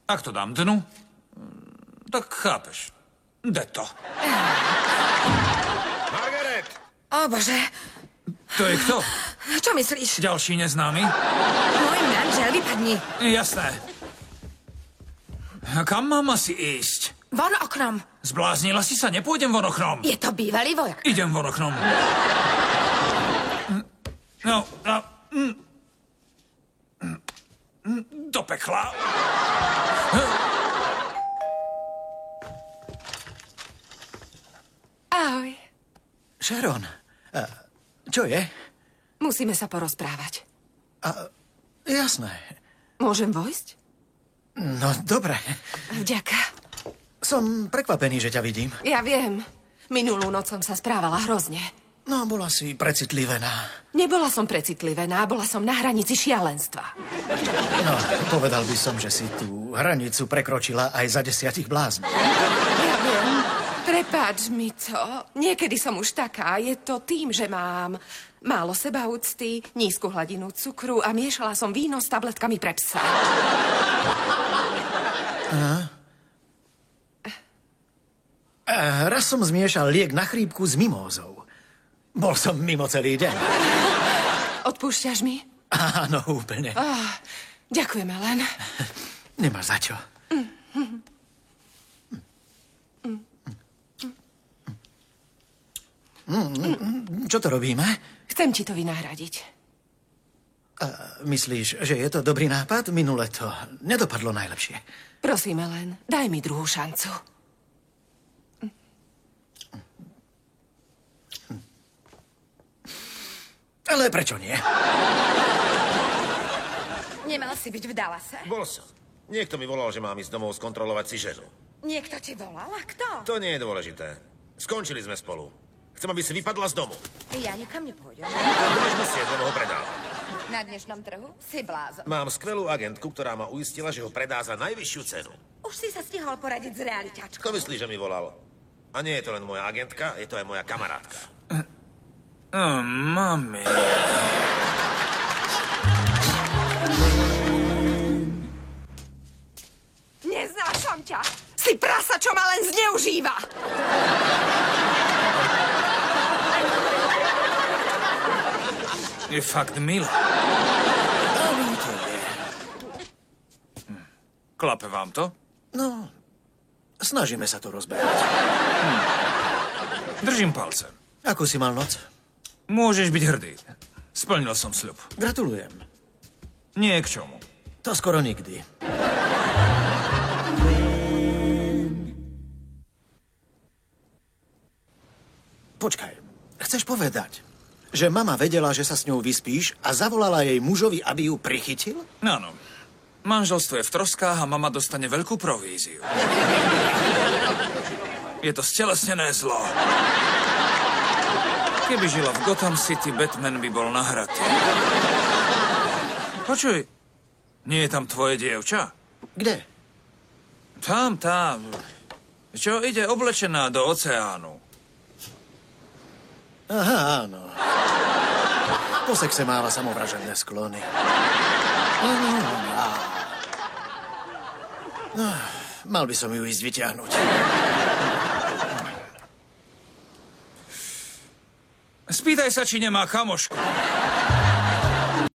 Ak to dám dnu, tak chápeš. De to. Margaret! O bože. To je kto? Čo myslíš? Ďalší neznámy? Môj manžel, vypadni. Jasné. Kam mám asi ísť? Von oknom. Zbláznila si sa? Nepôjdem von oknom. Je to bývalý vojak. Idem von oknom. No, do pekla. Ahoj. Sharon, čo je? Musíme sa porozprávať. Jasné. Môžem vojsť? No, dobre. Vďaka. Som prekvapený, že ťa vidím. Ja viem. Minulú noc som sa správala hrozne. No, bola si precitlivená. Nebola som precitlivená, bola som na hranici šialenstva. No, povedal by som, že si tú hranicu prekročila aj za 10 bláznov. Ja viem. Prepáč mi to. Niekedy som už taká. Je to tým, že mám málo sebaúcty, nízku hladinu cukru a miešala som víno s tabletkami pre psa. Raz som zmiešal liek na chrípku s mimózou. Bol som mimo celý deň. Odpúšťaš mi? Áno, úplne. Ďakujeme len. Nemáš za čo. Čo to robíme? Chcem ti to vynahradiť. Myslíš, že je to dobrý nápad? Minule to nedopadlo najlepšie. Prosíme len, daj mi druhú šancu. Ale prečo nie? Nemal si byť v Dallase. Bol som. Niekto mi volal, že mám ísť domov skontrolovať si ženu. Niekto ti volal? A kto? To nie je dôležité. Skončili sme spolu. Chcem, aby si vypadla z domu. Ja nikam nepôjdem. Budeš musieť, lebo ho predávam. Na dnešnom trhu si blázon. Mám skvelú agentku, ktorá ma uistila, že ho predá za najvyššiu cenu. Už si sa stihol poradiť s realiťačkou. Kto myslí, že mi volal? A nie je to len moja agentka, je to aj moja kamarátka. Mami. Neznášam ťa. Si prasa, čo ma len zneužíva. Je fakt milá. Klape vám to? No, snažíme sa to rozbehať. Držím palce. Ako si mal noc? Môžeš byť hrdý. Splnil som sľub. Gratulujem. Nie k čomu. To skoro nikdy. Počkaj, chceš povedať, že mama vedela, že sa s ňou vyspíš a zavolala jej mužovi, aby ju prichytil? Áno. Manželstvo je v troskách a mama dostane veľkú províziu. Je to stelesnené zlo. Keby žila v Gotham City, Batman by bol nahratý. Počuj, nie je tam tvoje dievča? Kde? Tam. Čo ide oblečená do oceánu? Aha, áno. Po sexe máva samovražedné sklony. No, mal by som ju ísť vyťahnuť. Spýtaj sa, či nemá kamošku.